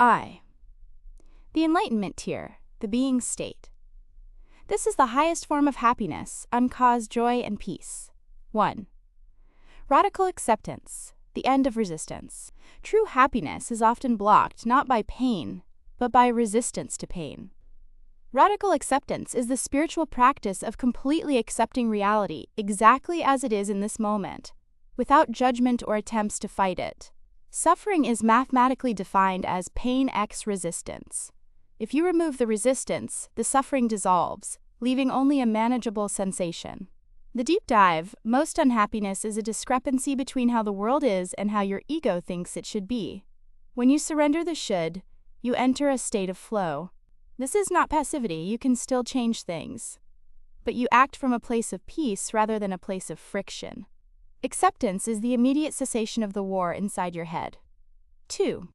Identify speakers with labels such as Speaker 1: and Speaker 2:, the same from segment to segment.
Speaker 1: I. The enlightenment tier, the being state. This is the highest form of happiness, uncaused joy and peace. 1. Radical acceptance, the end of resistance. True happiness is often blocked not by pain, but by resistance to pain. Radical acceptance is the spiritual practice of completely accepting reality exactly as it is in this moment, without judgment or attempts to fight it. Suffering is mathematically defined as pain x resistance. If you remove the resistance, the suffering dissolves, leaving only a manageable sensation. The deep dive, most unhappiness is a discrepancy between how the world is and how your ego thinks it should be. When you surrender the should, you enter a state of flow. This is not passivity, you can still change things. But you act from a place of peace rather than a place of friction. Acceptance is the immediate cessation of the war inside your head. 2.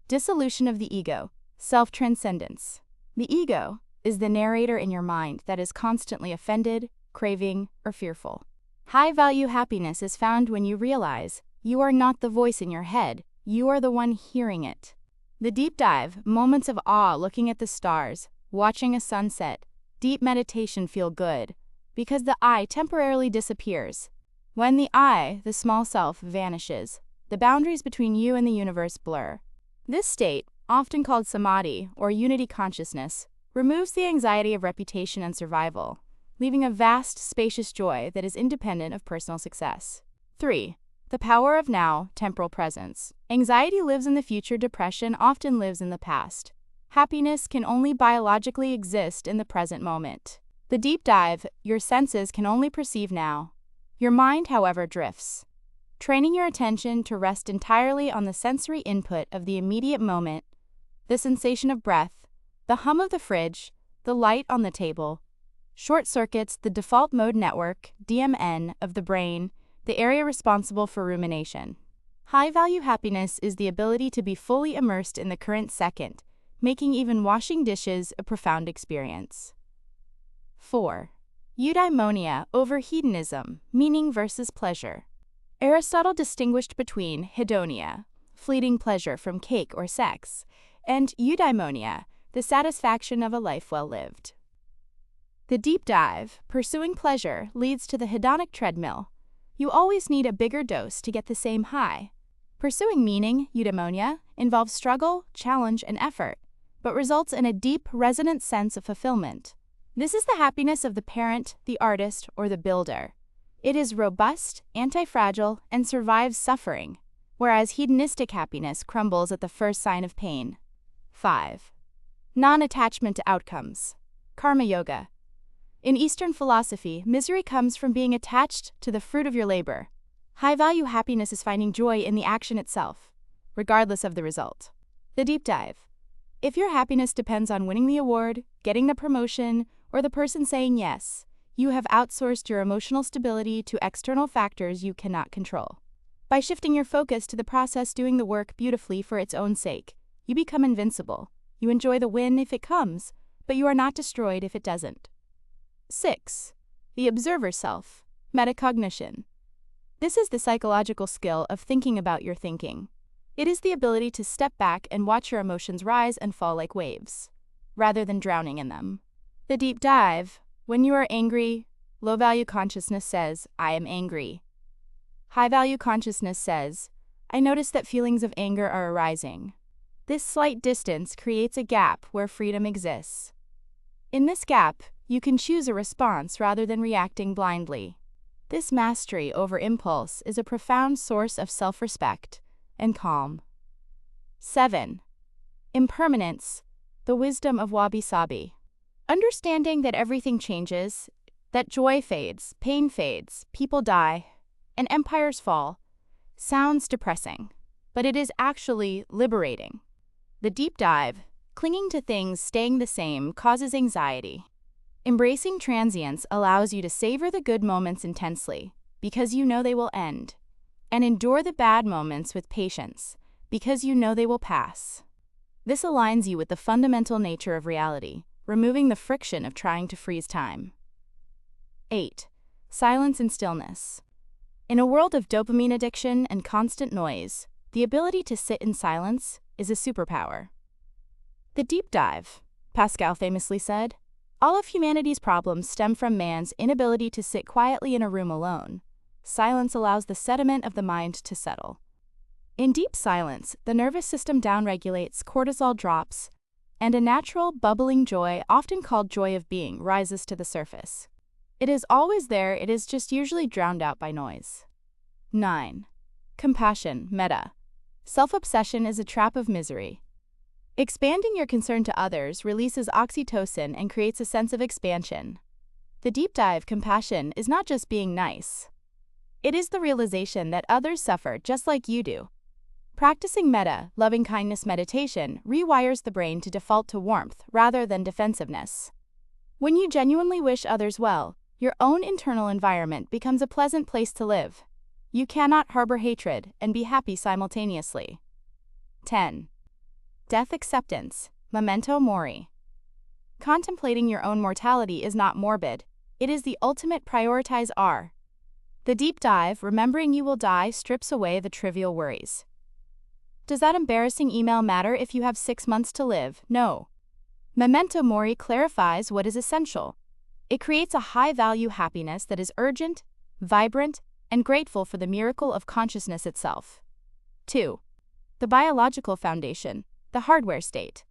Speaker 1: Dissolution of the ego, self-transcendence. The ego is the narrator in your mind that is constantly offended, craving, or fearful. High-value happiness is found when you realize you are not the voice in your head, you are the one hearing it. The deep dive, moments of awe looking at the stars, watching a sunset, deep meditation feel good, because the I temporarily disappears. When the I, the small self, vanishes, the boundaries between you and the universe blur. This state, often called samadhi or unity consciousness, removes the anxiety of reputation and survival, leaving a vast, spacious joy that is independent of personal success. 3. The power of now, temporal presence. Anxiety lives in the future, depression often lives in the past. Happiness can only biologically exist in the present moment. The deep dive, your senses can only perceive now. Your mind, however, drifts. Training your attention to rest entirely on the sensory input of the immediate moment, the sensation of breath, the hum of the fridge, the light on the table, short circuits the default mode network, DMN, of the brain, the area responsible for rumination. High-value happiness is the ability to be fully immersed in the current second, making even washing dishes a profound experience. 4. Eudaimonia over hedonism, meaning versus pleasure. Aristotle distinguished between hedonia, fleeting pleasure from cake or sex, and eudaimonia, the satisfaction of a life well lived. The deep dive, pursuing pleasure, leads to the hedonic treadmill. You always need a bigger dose to get the same high. Pursuing meaning, eudaimonia, involves struggle, challenge, and effort, but results in a deep, resonant sense of fulfillment. This is the happiness of the parent, the artist, or the builder. It is robust, anti-fragile, and survives suffering, whereas hedonistic happiness crumbles at the first sign of pain. 5. Non-attachment to outcomes. Karma yoga. In Eastern philosophy, misery comes from being attached to the fruit of your labor. High-value happiness is finding joy in the action itself, regardless of the result. The deep dive. If your happiness depends on winning the award, getting the promotion, or the person saying yes, you have outsourced your emotional stability to external factors you cannot control. By shifting your focus to the process doing the work beautifully for its own sake, you become invincible. You enjoy the win if it comes, but you are not destroyed if it doesn't. 6. The observer self, metacognition. This is the psychological skill of thinking about your thinking. It is the ability to step back and watch your emotions rise and fall like waves, rather than drowning in them. The deep dive. When you are angry, low-value consciousness says, I am angry. High-value consciousness says, I notice that feelings of anger are arising. This slight distance creates a gap where freedom exists. In this gap, you can choose a response rather than reacting blindly. This mastery over impulse is a profound source of self-respect and calm. 7. Impermanence, the wisdom of wabi-sabi. Understanding that everything changes, that joy fades, pain fades, people die, and empires fall, sounds depressing, but it is actually liberating. The deep dive, clinging to things staying the same, causes anxiety. Embracing transience allows you to savor the good moments intensely, because you know they will end, and endure the bad moments with patience, because you know they will pass. This aligns you with the fundamental nature of reality, removing the friction of trying to freeze time. 8. Silence and stillness. In a world of dopamine addiction and constant noise, the ability to sit in silence is a superpower. The deep dive. Pascal famously said, "All of humanity's problems stem from man's inability to sit quietly in a room alone. Silence allows the sediment of the mind to settle." In deep silence, the nervous system downregulates, cortisol drops, and a natural, bubbling joy, often called joy of being, rises to the surface. It is always there, it is just usually drowned out by noise. 9. Compassion, metta. Self-obsession is a trap of misery. Expanding your concern to others releases oxytocin and creates a sense of expansion. The deep dive compassion is not just being nice. It is the realization that others suffer just like you do. Practicing metta, loving-kindness meditation, rewires the brain to default to warmth rather than defensiveness. When you genuinely wish others well, your own internal environment becomes a pleasant place to live. You cannot harbor hatred and be happy simultaneously. 10. Death acceptance, memento mori. Contemplating your own mortality is not morbid, it is the ultimate prioritize R. The deep dive, remembering you will die, strips away the trivial worries. Does that embarrassing email matter if you have 6 months to live? No. Memento mori clarifies what is essential. It creates a high-value happiness that is urgent, vibrant, and grateful for the miracle of consciousness itself. 2. The biological foundation, the hardware state.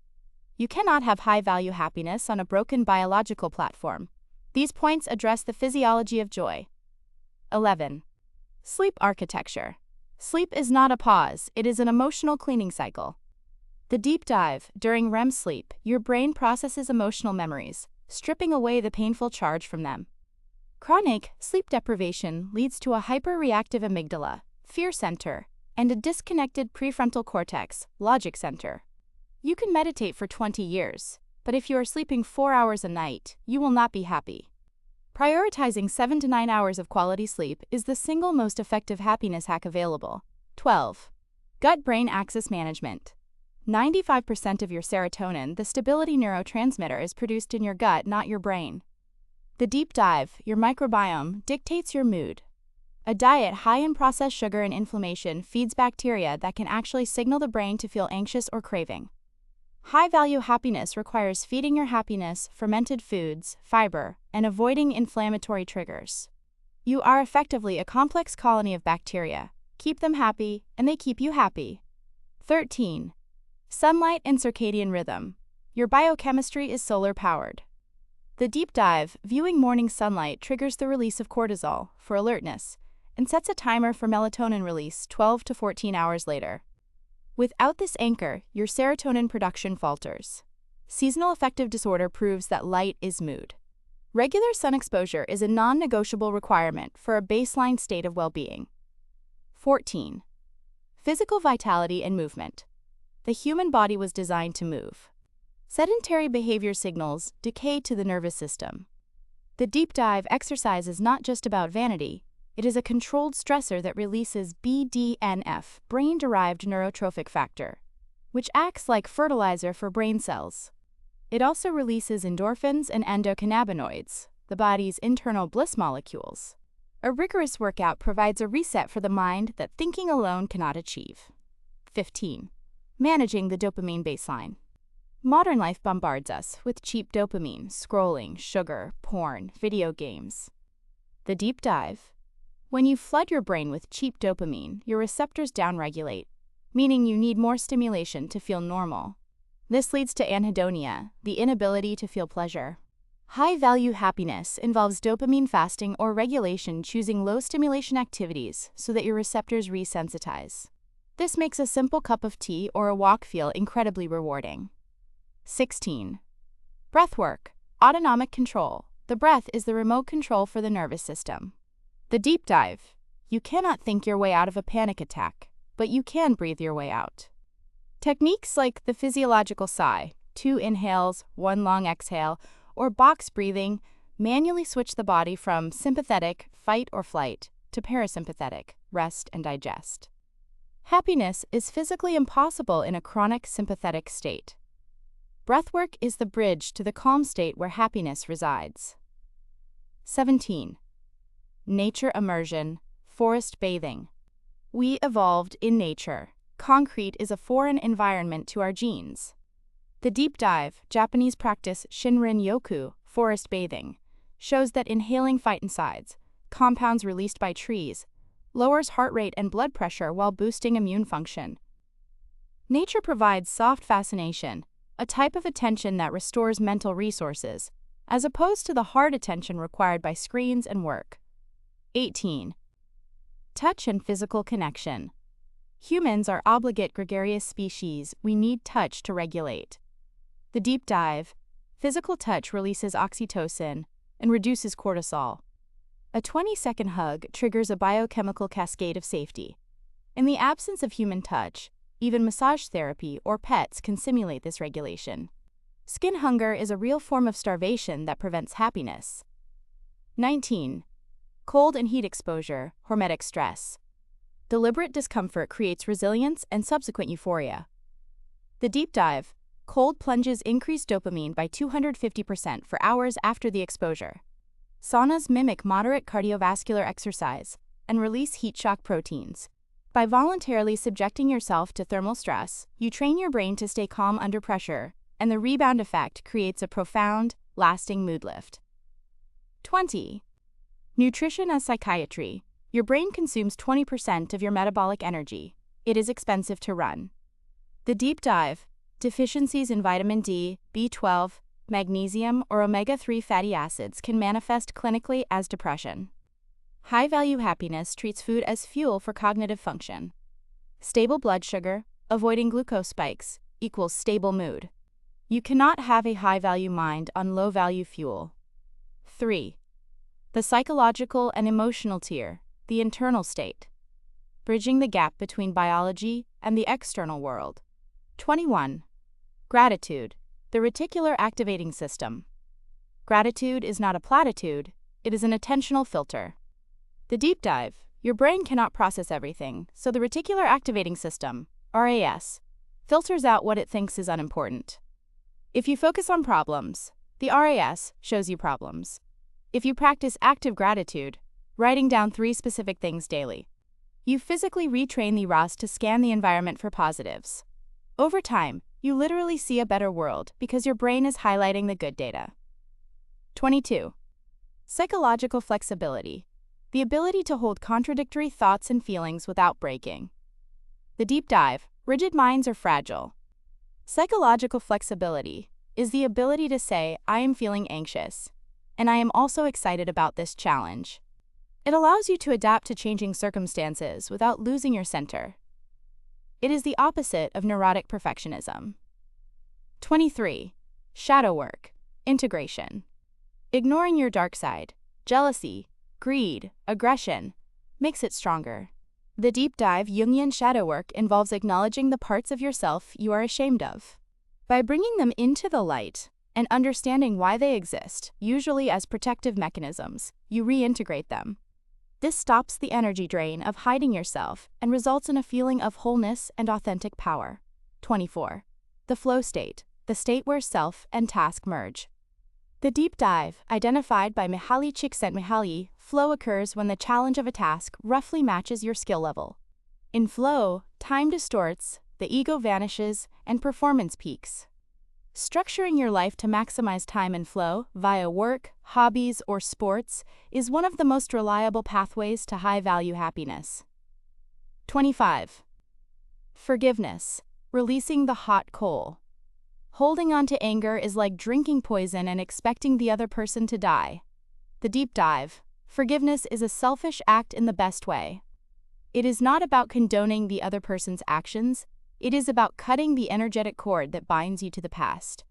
Speaker 1: You cannot have high-value happiness on a broken biological platform. These points address the physiology of joy. 11. Sleep architecture. Sleep is not a pause, it is an emotional cleaning cycle. The deep dive. During REM sleep, your brain processes emotional memories, stripping away the painful charge from them. Chronic sleep deprivation leads to a hyper-reactive amygdala, fear center, and a disconnected prefrontal cortex, logic center. You can meditate for 20 years, but if you are sleeping 4 hours a night, you will not be happy. Prioritizing 7 to 9 hours of quality sleep is the single most effective happiness hack available. 12. Gut-brain axis management. 95% of your serotonin, the stability neurotransmitter, is produced in your gut, not your brain. The deep dive, your microbiome, dictates your mood. A diet high in processed sugar and inflammation feeds bacteria that can actually signal the brain to feel anxious or craving. High-value happiness requires feeding your happiness, fermented foods, fiber, and avoiding inflammatory triggers. You are effectively a complex colony of bacteria. Keep them happy, and they keep you happy. 13. Sunlight and circadian rhythm. Your biochemistry is solar-powered. The deep dive, viewing morning sunlight, triggers the release of cortisol for alertness and sets a timer for melatonin release 12 to 14 hours later. Without this anchor, your serotonin production falters. Seasonal affective disorder proves that light is mood. Regular sun exposure is a non-negotiable requirement for a baseline state of well-being. 14. Physical vitality and movement. The human body was designed to move. Sedentary behavior signals decay to the nervous system. The deep dive exercise is not just about vanity. It is a controlled stressor that releases BDNF, brain-derived neurotrophic factor, which acts like fertilizer for brain cells. It also releases endorphins and endocannabinoids, the body's internal bliss molecules. A rigorous workout provides a reset for the mind that thinking alone cannot achieve. 15. Managing the dopamine baseline. Modern life bombards us with cheap dopamine, scrolling, sugar, porn, video games. The deep dive. When you flood your brain with cheap dopamine, your receptors downregulate, meaning you need more stimulation to feel normal. This leads to anhedonia, the inability to feel pleasure. High-value happiness involves dopamine fasting or regulation, choosing low-stimulation activities so that your receptors resensitize. This makes a simple cup of tea or a walk feel incredibly rewarding. 16. Breathwork, autonomic control. The breath is the remote control for the nervous system. The deep dive. You cannot think your way out of a panic attack, but you can breathe your way out. Techniques like the physiological sigh, 2 inhales, 1 long exhale, or box breathing manually switch the body from sympathetic, fight or flight, to parasympathetic, rest and digest. Happiness is physically impossible in a chronic sympathetic state. Breathwork is the bridge to the calm state where happiness resides. 17. Nature immersion, forest bathing. We evolved in nature. Concrete is a foreign environment to our genes. The deep dive, Japanese practice Shinrin-yoku, forest bathing, shows that inhaling phytoncides, compounds released by trees, lowers heart rate and blood pressure while boosting immune function. Nature provides soft fascination, a type of attention that restores mental resources, as opposed to the hard attention required by screens and work. 18. Touch and physical connection. Humans are obligate gregarious species. We need touch to regulate. The deep dive, physical touch releases oxytocin and reduces cortisol. A 20-second hug triggers a biochemical cascade of safety. In the absence of human touch, even massage therapy or pets can simulate this regulation. Skin hunger is a real form of starvation that prevents happiness. 19. Cold and heat exposure, hormetic stress. Deliberate discomfort creates resilience and subsequent euphoria. The deep dive, cold plunges increase dopamine by 250% for hours after the exposure. Saunas mimic moderate cardiovascular exercise and release heat shock proteins. By voluntarily subjecting yourself to thermal stress, you train your brain to stay calm under pressure, and the rebound effect creates a profound, lasting mood lift. 20. Nutrition as psychiatry. Your brain consumes 20% of your metabolic energy. It is expensive to run. The deep dive, deficiencies in vitamin D, B12, magnesium, or omega-3 fatty acids can manifest clinically as depression. High-value happiness treats food as fuel for cognitive function. Stable blood sugar, avoiding glucose spikes, equals stable mood. You cannot have a high-value mind on low-value fuel. 3. The psychological and emotional tier, the internal state. Bridging the gap between biology and the external world. 21. Gratitude, the reticular activating system. Gratitude is not a platitude, it is an attentional filter. The deep dive, your brain cannot process everything, so the reticular activating system, RAS, filters out what it thinks is unimportant. If you focus on problems, the RAS shows you problems. If you practice active gratitude, writing down 3 specific things daily, you physically retrain the RAS to scan the environment for positives. Over time, you literally see a better world because your brain is highlighting the good data. 22. Psychological flexibility, the ability to hold contradictory thoughts and feelings without breaking. The deep dive, rigid minds are fragile. Psychological flexibility is the ability to say, I am feeling anxious, and I am also excited about this challenge. It allows you to adapt to changing circumstances without losing your center. It is the opposite of neurotic perfectionism. 23. Shadow work, integration. Ignoring your dark side, jealousy, greed, aggression, makes it stronger. The deep dive Jungian shadow work involves acknowledging the parts of yourself you are ashamed of. By bringing them into the light and understanding why they exist, usually as protective mechanisms, you reintegrate them. This stops the energy drain of hiding yourself and results in a feeling of wholeness and authentic power. 24. The flow state, the state where self and task merge. The deep dive, identified by Mihaly Csikszentmihalyi, flow occurs when the challenge of a task roughly matches your skill level. In flow, time distorts, the ego vanishes, and performance peaks. Structuring your life to maximize time and flow via work, hobbies, or sports is one of the most reliable pathways to high-value happiness. 25. Forgiveness, releasing the hot coal. Holding on to anger is like drinking poison and expecting the other person to die. The deep dive, forgiveness is a selfish act in the best way. It is not about condoning the other person's actions. It is about cutting the energetic cord that binds you to the past.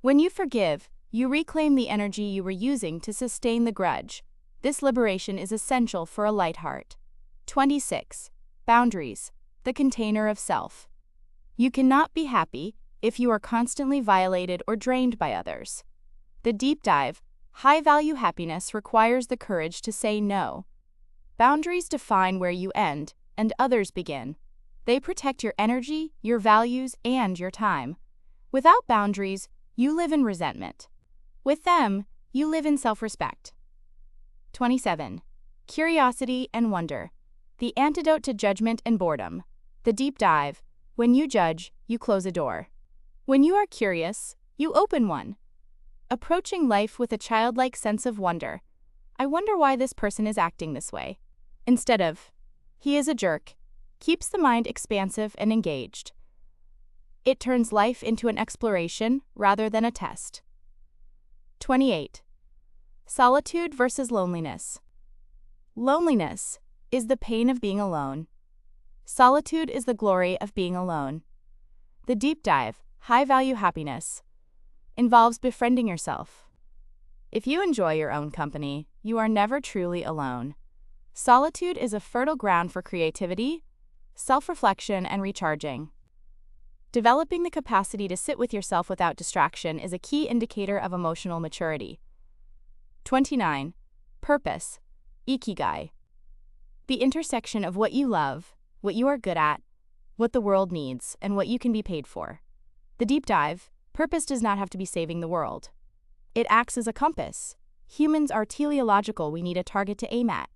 Speaker 1: When you forgive, you reclaim the energy you were using to sustain the grudge. This liberation is essential for a light heart. 26. Boundaries, the container of self. You cannot be happy if you are constantly violated or drained by others. The deep dive, high-value happiness requires the courage to say no. Boundaries define where you end and others begin. They protect your energy, your values, and your time. Without boundaries, you live in resentment. With them, you live in self-respect. 27. Curiosity and wonder, the antidote to judgment and boredom. The deep dive, when you judge, you close a door. When you are curious, you open one, approaching life with a childlike sense of wonder. I wonder why this person is acting this way. Instead of, he is a jerk, keeps the mind expansive and engaged. It turns life into an exploration rather than a test. 28. Solitude versus loneliness. Loneliness is the pain of being alone. Solitude is the glory of being alone. The deep dive, high-value happiness, involves befriending yourself. If you enjoy your own company, you are never truly alone. Solitude is a fertile ground for creativity, self-reflection, and recharging. Developing the capacity to sit with yourself without distraction is a key indicator of emotional maturity. 29. Purpose, ikigai. The intersection of what you love, what you are good at, what the world needs, and what you can be paid for. The deep dive, purpose does not have to be saving the world. It acts as a compass. Humans are teleological, we need a target to aim at.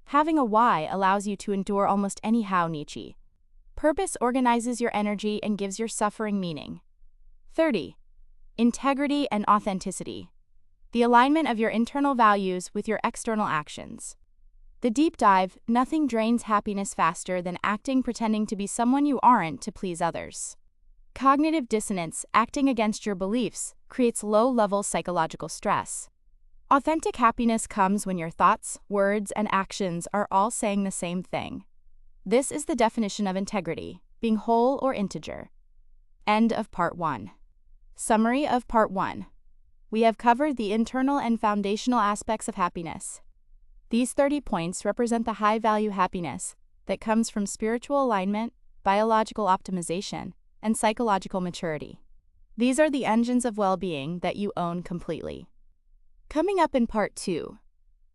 Speaker 1: Having a why allows you to endure almost any how Nietzsche. Purpose organizes your energy and gives your suffering meaning. 30. Integrity and authenticity. The alignment of your internal values with your external actions. The deep dive, nothing drains happiness faster than acting pretending to be someone you aren't to please others. Cognitive dissonance, acting against your beliefs, creates low-level psychological stress. Authentic happiness comes when your thoughts, words, and actions are all saying the same thing. This is the definition of integrity, being whole or integer. End of Part 1. Summary of Part 1. We have covered the internal and foundational aspects of happiness. These 30 points represent the high-value happiness that comes from spiritual alignment, biological optimization, and psychological maturity. These are the engines of well-being that you own completely. Coming up in Part 2,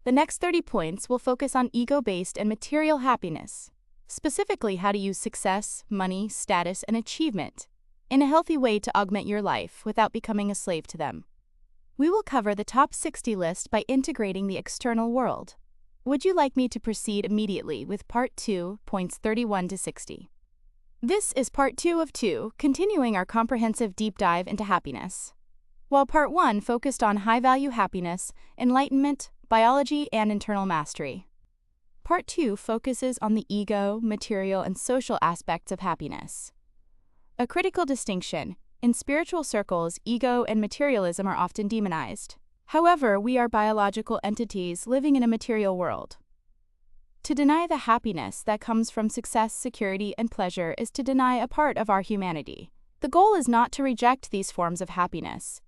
Speaker 1: the next 30 points will focus on ego-based and material happiness, specifically how to use success, money, status, and achievement in a healthy way to augment your life without becoming a slave to them. We will cover the top 60 list by integrating the external world. Would you like me to proceed immediately with Part 2, points 31 to 60? This is Part 2 of 2, continuing our comprehensive deep dive into happiness. While Part 1 focused on high-value happiness, enlightenment, biology, and internal mastery, Part 2 focuses on the ego, material, and social aspects of happiness. A critical distinction: in spiritual circles, ego and materialism are often demonized. However, we are biological entities living in a material world. To deny the happiness that comes from success, security, and pleasure is to deny a part of our humanity. The goal is not to reject these forms of happiness,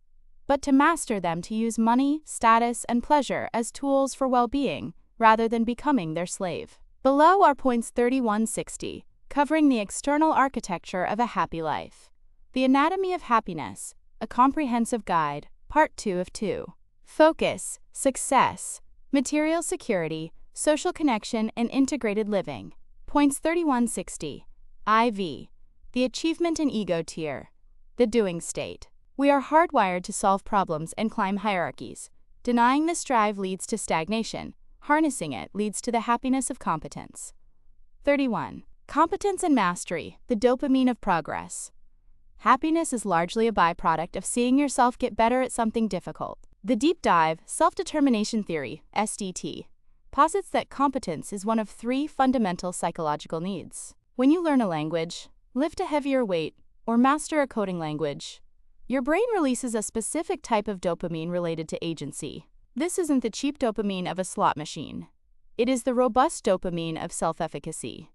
Speaker 1: but to master them, to use money, status, and pleasure as tools for well-being, rather than becoming their slave. Below are points 31-60, covering the external architecture of a happy life. The Anatomy of Happiness, a comprehensive guide, Part 2 of 2. Focus, success, material security, social connection, and integrated living. Points 31-60. IV. The achievement and ego tier. The doing state. We are hardwired to solve problems and climb hierarchies. Denying this drive leads to stagnation. Harnessing it leads to the happiness of competence. 31. Competence and mastery, the dopamine of progress. Happiness is largely a byproduct of seeing yourself get better at something difficult. The deep dive, self-determination theory, SDT, posits that competence is one of 3 fundamental psychological needs. When you learn a language, lift a heavier weight, or master a coding language, your brain releases a specific type of dopamine related to agency. This isn't the cheap dopamine of a slot machine. It is the robust dopamine of self-efficacy.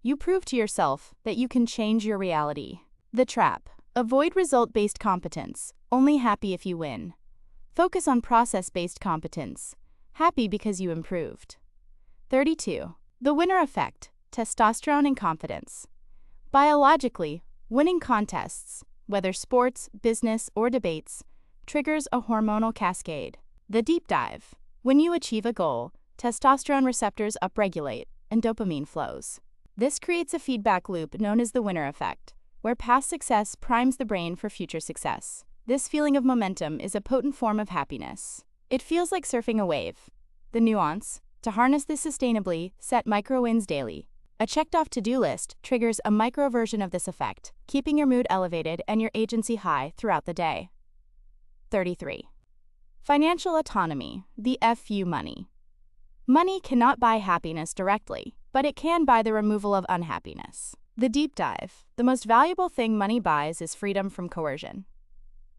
Speaker 1: You prove to yourself that you can change your reality. The trap. Avoid result-based competence, only happy if you win. Focus on process-based competence, happy because you improved. 32. The winner effect, testosterone and confidence. Biologically, winning contests, whether sports, business, or debates, triggers a hormonal cascade. The deep dive. When you achieve a goal, testosterone receptors upregulate and dopamine flows. This creates a feedback loop known as the winner effect, where past success primes the brain for future success. This feeling of momentum is a potent form of happiness. It feels like surfing a wave. The nuance: to harness this sustainably, set micro-wins daily. A checked-off to-do list triggers a micro version of this effect, keeping your mood elevated and your agency high throughout the day. 33. Financial autonomy, the FU money. Money cannot buy happiness directly, but it can buy the removal of unhappiness. The deep dive. The most valuable thing money buys is freedom from coercion.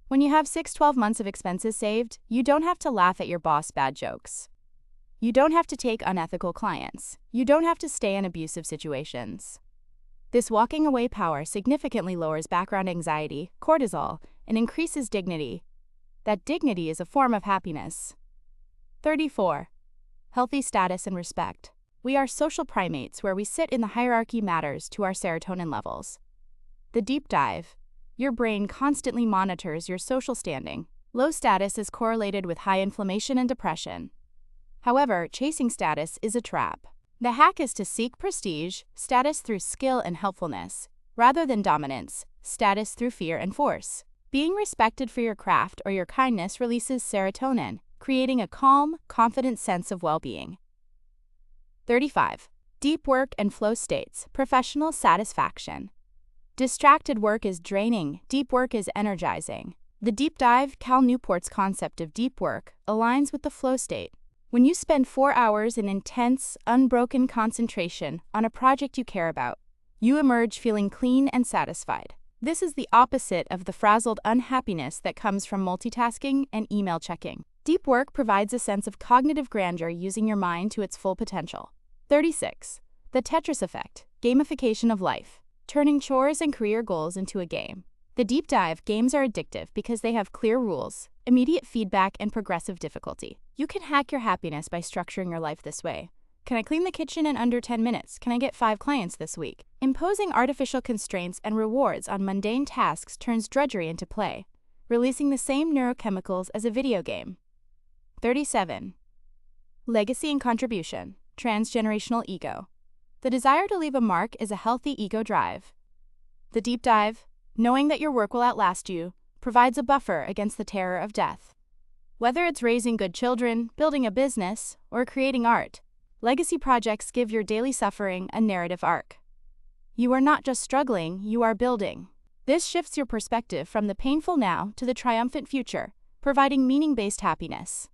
Speaker 1: When you have 6-12 months of expenses saved, you don't have to laugh at your boss' bad jokes. You don't have to take unethical clients. You don't have to stay in abusive situations. This walking away power significantly lowers background anxiety, cortisol, and increases dignity. That dignity is a form of happiness. 34. Healthy status and respect. We are social primates where we sit in the hierarchy matters to our serotonin levels. The deep dive. Your brain constantly monitors your social standing. Low status is correlated with high inflammation and depression. However, chasing status is a trap. The hack is to seek prestige, status through skill and helpfulness, rather than dominance, status through fear and force. Being respected for your craft or your kindness releases serotonin, creating a calm, confident sense of well-being. 35. Deep work and flow states, professional satisfaction. Distracted work is draining, deep work is energizing. The deep dive, Cal Newport's concept of deep work, aligns with the flow state. When you spend 4 hours in intense, unbroken concentration on a project you care about, you emerge feeling clean and satisfied. This is the opposite of the frazzled unhappiness that comes from multitasking and email checking. Deep work provides a sense of cognitive grandeur using your mind to its full potential. 36. The Tetris effect, gamification of life, turning chores and career goals into a game. The deep dive games are addictive because they have clear rules, immediate feedback, and progressive difficulty. You can hack your happiness by structuring your life this way. Can I clean the kitchen in under 10 minutes? Can I get 5 clients this week? Imposing artificial constraints and rewards on mundane tasks turns drudgery into play, releasing the same neurochemicals as a video game. 37. Legacy and contribution, transgenerational ego. The desire to leave a mark is a healthy ego drive. The deep dive, knowing that your work will outlast you, provides a buffer against the terror of death. Whether it's raising good children, building a business, or creating art, legacy projects give your daily suffering a narrative arc. You are not just struggling, you are building. This shifts your perspective from the painful now to the triumphant future, providing meaning-based happiness.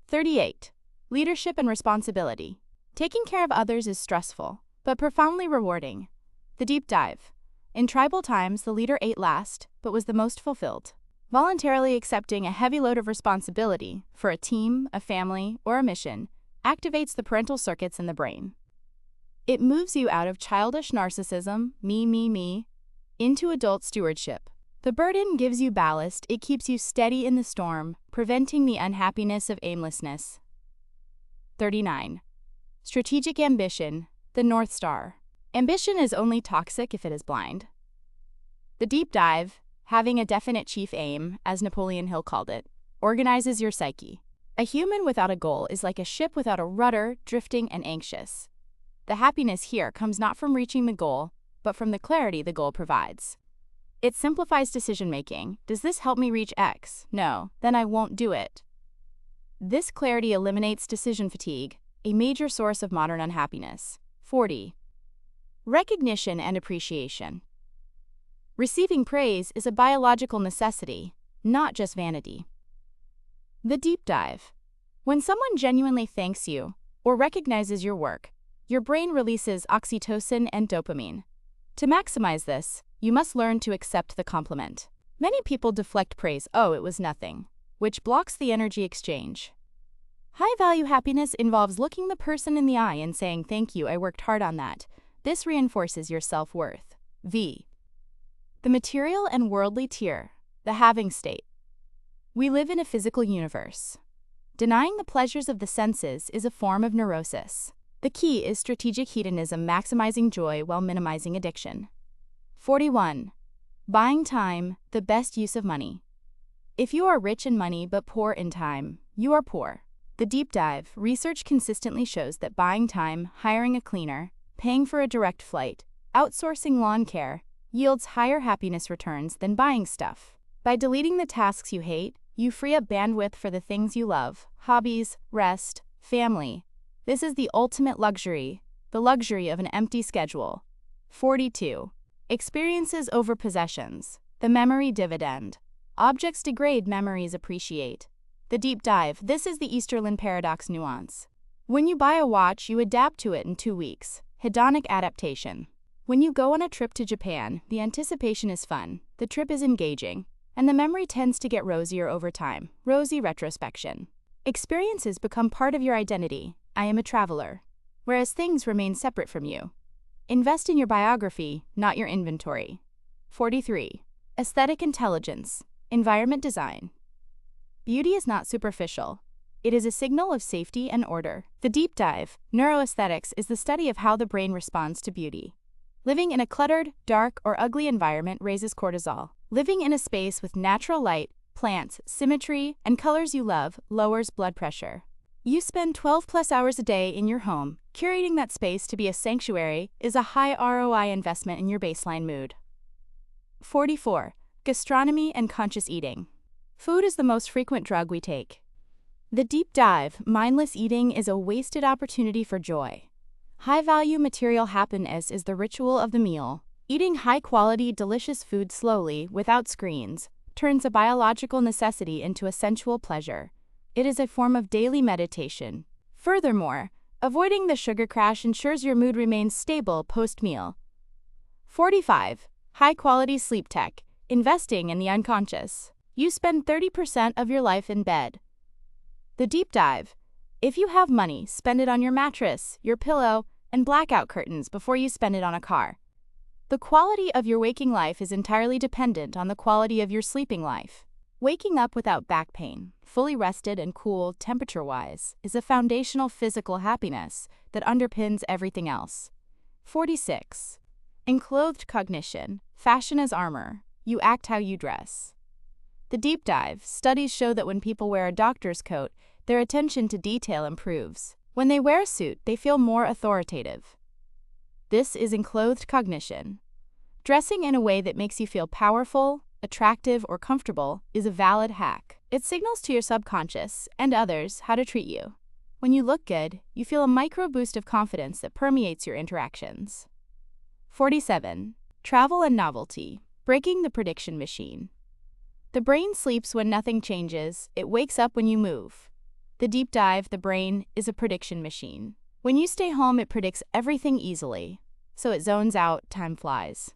Speaker 1: 38. Leadership and responsibility. Taking care of others is stressful, but profoundly rewarding. The deep dive. In tribal times, the leader ate last, but was the most fulfilled. Voluntarily accepting a heavy load of responsibility for a team, a family, or a mission activates the parental circuits in the brain. It moves you out of childish narcissism, me, into adult stewardship. The burden gives you ballast, it keeps you steady in the storm, preventing the unhappiness of aimlessness. 39. Strategic ambition, the North Star. Ambition is only toxic if it is blind. The deep dive, having a definite chief aim, as Napoleon Hill called it, organizes your psyche. A human without a goal is like a ship without a rudder, drifting and anxious. The happiness here comes not from reaching the goal, but from the clarity the goal provides. It simplifies decision-making. Does this help me reach X? No, then I won't do it. This clarity eliminates decision fatigue, a major source of modern unhappiness. 40. Recognition and appreciation. Receiving praise is a biological necessity, not just vanity. The deep dive. When someone genuinely thanks you or recognizes your work, your brain releases oxytocin and dopamine. To maximize this, you must learn to accept the compliment. Many people deflect praise, "Oh, it was nothing," which blocks the energy exchange. High-value happiness involves looking the person in the eye and saying, "Thank you, I worked hard on that." This reinforces your self-worth. V. The material and worldly tier, the having state. We live in a physical universe. Denying the pleasures of the senses is a form of neurosis. The key is strategic hedonism, maximizing joy while minimizing addiction. 41. Buying time, the best use of money. If you are rich in money but poor in time, you are poor. The deep dive. Research consistently shows that buying time, hiring a cleaner, paying for a direct flight, outsourcing lawn care, yields higher happiness returns than buying stuff. By deleting the tasks you hate, you free up bandwidth for the things you love, hobbies, rest, family. This is the ultimate luxury, The luxury of an empty schedule. 42. Experiences over possessions. The memory dividend. Objects degrade, memories appreciate. The deep dive. This is the Easterlin paradox nuance. When you buy a watch, you adapt to it in 2 weeks. Hedonic adaptation. When you go on a trip to Japan, the anticipation is fun, the trip is engaging, and the memory tends to get rosier over time. Rosy retrospection. Experiences become part of your identity. I am a traveler. Whereas things remain separate from you. Invest in your biography, not your inventory. 43. Aesthetic intelligence. Environment design. Beauty is not superficial. It is a signal of safety and order. The deep dive. Neuroaesthetics is the study of how the brain responds to beauty. Living in a cluttered, dark, or ugly environment raises cortisol. Living in a space with natural light, plants, symmetry, and colors you love lowers blood pressure. You spend 12+ hours a day in your home. Curating that space to be a sanctuary is a high ROI investment in your baseline mood. 44. Gastronomy and conscious eating. Food is the most frequent drug we take. The deep dive. Mindless eating is a wasted opportunity for joy. High-value material happiness is the ritual of the meal. Eating high-quality, delicious food slowly, without screens, turns a biological necessity into a sensual pleasure. It is a form of daily meditation. Furthermore, avoiding the sugar crash ensures your mood remains stable post-meal. 45. High-quality sleep tech. Investing in the unconscious. You spend 30% of your life in bed. The deep dive. If you have money, spend it on your mattress, your pillow, and blackout curtains before you spend it on a car. The quality of your waking life is entirely dependent on the quality of your sleeping life. Waking up without back pain, fully rested and cool temperature-wise, is a foundational physical happiness that underpins everything else. 46. Enclothed cognition. Fashion as armor. You act how you dress. The deep dive. Studies show that when people wear a doctor's coat, their attention to detail improves. When they wear a suit, they feel more authoritative. This is enclothed cognition. Dressing in a way that makes you feel powerful, attractive, or comfortable is a valid hack. It signals to your subconscious and others how to treat you. When you look good, you feel a micro boost of confidence that permeates your interactions. 47. Travel and novelty. Breaking the prediction machine. The brain sleeps when nothing changes, it wakes up when you move. The deep dive. The brain is a prediction machine. When you stay home, it predicts everything easily, so it zones out, time flies.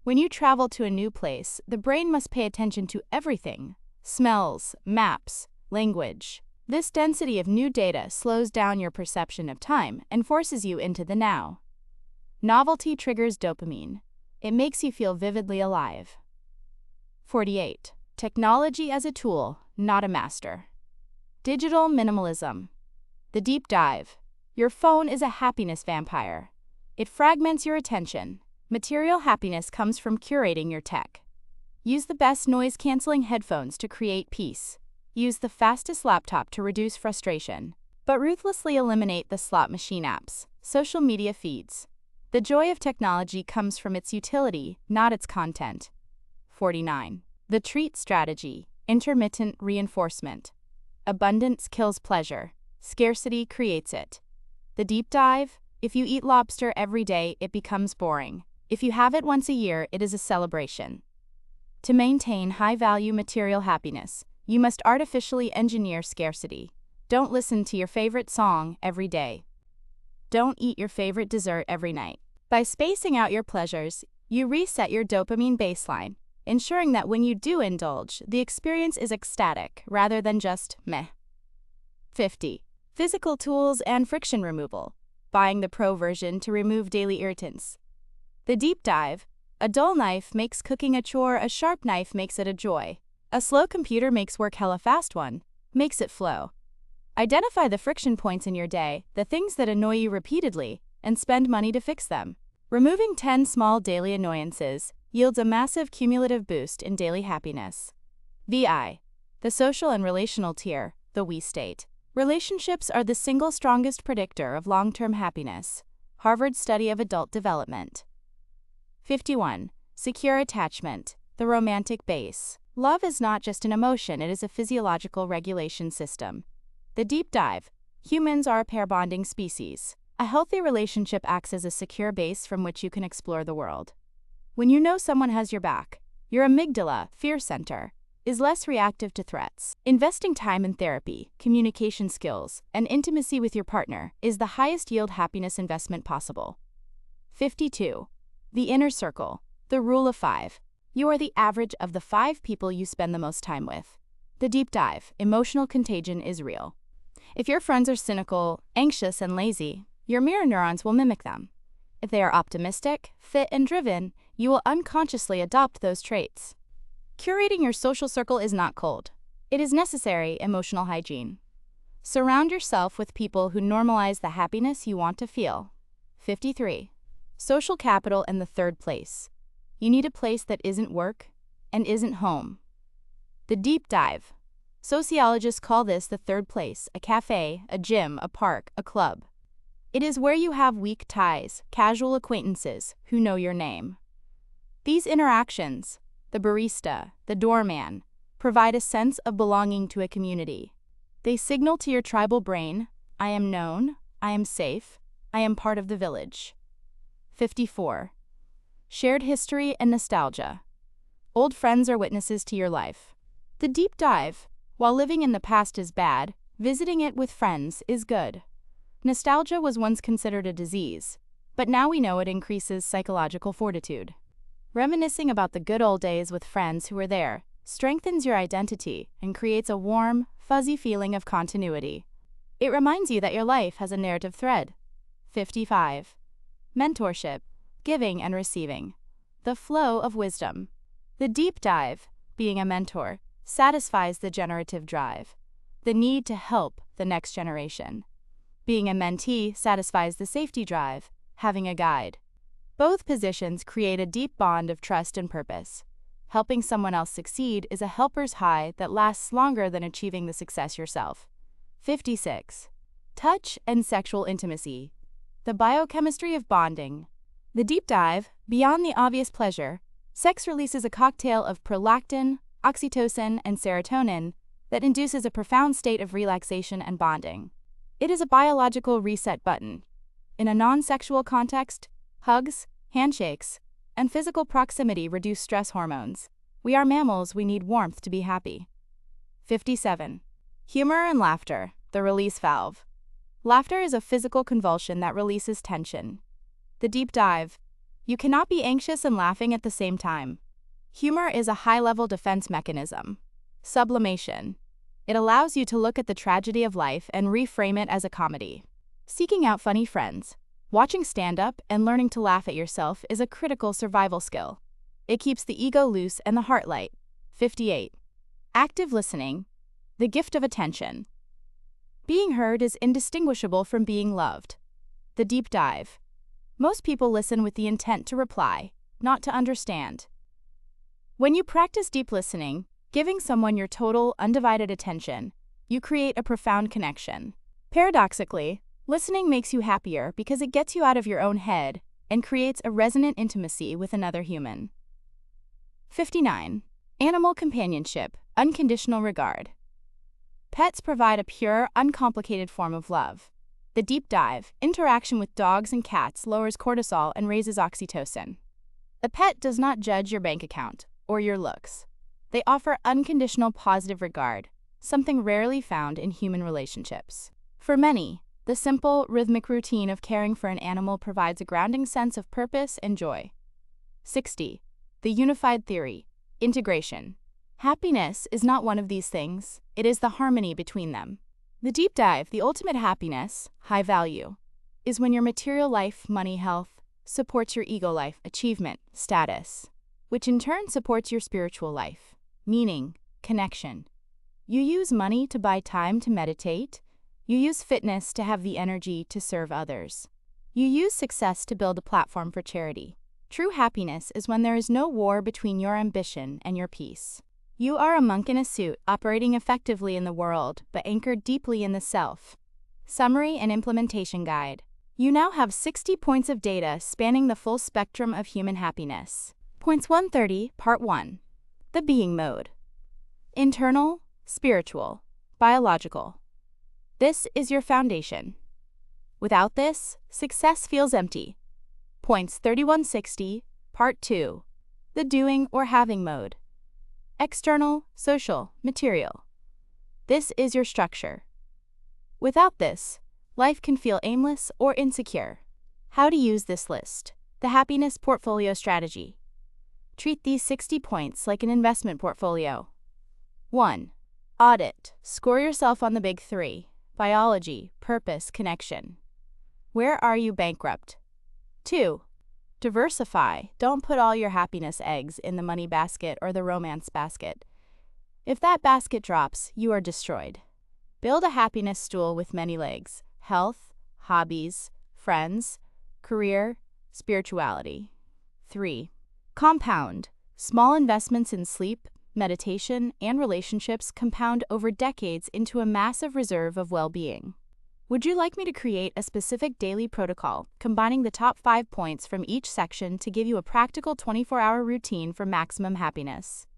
Speaker 1: When you travel to a new place, the brain must pay attention to everything: smells, maps, language. This density of new data slows down your perception of time and forces you into the now. Novelty triggers dopamine. It makes you feel vividly alive. 48. Technology as a tool, not a master. Digital minimalism. The deep dive. Your phone is a happiness vampire. It fragments your attention. Material happiness comes from curating your tech. Use the best noise-canceling headphones to create peace. Use the fastest laptop to reduce frustration. But ruthlessly eliminate the slot machine apps, social media feeds. The joy of technology comes from its utility, not its content. 49. The treat strategy. Intermittent reinforcement. Abundance kills pleasure. Scarcity creates it. The deep dive. If you eat lobster every day, it becomes boring. If you have it once a year, it is a celebration. To maintain high-value material happiness, you must artificially engineer scarcity. Don't listen to your favorite song every day. Don't eat your favorite dessert every night. By spacing out your pleasures, you reset your dopamine baseline, ensuring that when you do indulge, the experience is ecstatic rather than just meh. 50. Physical tools and friction removal. Buying the pro version to remove daily irritants. The deep dive. A dull knife makes cooking a chore, a sharp knife makes it a joy. A slow computer makes work hella fast, one makes it flow. Identify the friction points in your day, the things that annoy you repeatedly, and spend money to fix them. Removing 10 small daily annoyances yields a massive cumulative boost in daily happiness. VI. The social and relational tier, the we state. Relationships are the single strongest predictor of long-term happiness. Harvard Study of Adult Development. 51. Secure attachment, the romantic base. Love is not just an emotion, it is a physiological regulation system. The deep dive. Humans are a pair bonding species. A healthy relationship acts as a secure base from which you can explore the world. When you know someone has your back, your amygdala, fear center, is less reactive to threats. Investing time in therapy, communication skills, and intimacy with your partner is the highest yield happiness investment possible. 52. The inner circle, the rule of 5. You are the average of the 5 people you spend the most time with. The deep dive, emotional contagion is real. If your friends are cynical, anxious, and lazy, your mirror neurons will mimic them. If they are optimistic, fit, and driven, you will unconsciously adopt those traits. Curating your social circle is not cold. It is necessary emotional hygiene. Surround yourself with people who normalize the happiness you want to feel. 53. Social capital in the third place. You need a place that isn't work and isn't home. The deep dive. Sociologists call this the third place, a cafe, a gym, a park, a club. It is where you have weak ties, casual acquaintances who know your name. These interactions, the barista, the doorman, provide a sense of belonging to a community. They signal to your tribal brain, I am known, I am safe, I am part of the village. 54. Shared history and nostalgia. Old friends are witnesses to your life. The deep dive. While living in the past is bad, visiting it with friends is good. Nostalgia was once considered a disease, but now we know it increases psychological fortitude. Reminiscing about the good old days with friends who were there strengthens your identity and creates a warm, fuzzy feeling of continuity. It reminds you that your life has a narrative thread. 55. Mentorship, giving and receiving. The flow of wisdom. The deep dive, being a mentor, satisfies the generative drive, the need to help the next generation. Being a mentee satisfies the safety drive, having a guide. Both positions create a deep bond of trust and purpose. Helping someone else succeed is a helper's high that lasts longer than achieving the success yourself. 56. Touch and sexual intimacy. The biochemistry of bonding. The deep dive, beyond the obvious pleasure, sex releases a cocktail of prolactin, oxytocin, and serotonin that induces a profound state of relaxation and bonding. It is a biological reset button. In a non-sexual context, hugs, handshakes, and physical proximity reduce stress hormones. We are mammals, we need warmth to be happy. 57. Humor and laughter, the release valve. Laughter is a physical convulsion that releases tension. The deep dive. You cannot be anxious and laughing at the same time. Humor is a high-level defense mechanism. Sublimation. It allows you to look at the tragedy of life and reframe it as a comedy. Seeking out funny friends, watching stand-up, and learning to laugh at yourself is a critical survival skill. It keeps the ego loose and the heart light. 58. Active listening, the gift of attention. Being heard is indistinguishable from being loved. The deep dive. Most people listen with the intent to reply, not to understand. When you practice deep listening, giving someone your total, undivided attention, you create a profound connection. Paradoxically, listening makes you happier because it gets you out of your own head and creates a resonant intimacy with another human. 59. Animal companionship, unconditional regard. Pets provide a pure, uncomplicated form of love. The deep dive, interaction with dogs and cats lowers cortisol and raises oxytocin. A pet does not judge your bank account or your looks. They offer unconditional positive regard, something rarely found in human relationships. For many, the simple, rhythmic routine of caring for an animal provides a grounding sense of purpose and joy. 60. The unified theory, integration. Happiness is not one of these things, it is the harmony between them. The deep dive, the ultimate happiness, high value, is when your material life, money, health, supports your ego life, achievement, status, which in turn supports your spiritual life, meaning, connection. You use money to buy time to meditate. You use fitness to have the energy to serve others. You use success to build a platform for charity. True happiness is when there is no war between your ambition and your peace. You are a monk in a suit, operating effectively in the world, but anchored deeply in the self. Summary and implementation guide. You now have 60 points of data spanning the full spectrum of human happiness. Points 130, Part 1. The being mode. Internal, spiritual, biological. This is your foundation. Without this, success feels empty. Points 3160, Part 2. The doing or having mode. External, social, material. This is your structure. Without this, life can feel aimless or insecure. How to use this list. The happiness portfolio strategy. Treat these 60 points like an investment portfolio. 1. Audit. Score yourself on the big 3. Biology, purpose, connection. Where are you bankrupt? 2. Diversify. Don't put all your happiness eggs in the money basket or the romance basket. If that basket drops, you are destroyed. Build a happiness stool with many legs: health, hobbies, friends, career, spirituality. 3. Compound. Small investments in sleep, meditation, and relationships compound over decades into a massive reserve of well-being. Would you like me to create a specific daily protocol, combining the top 5 points from each section to give you a practical 24-hour routine for maximum happiness?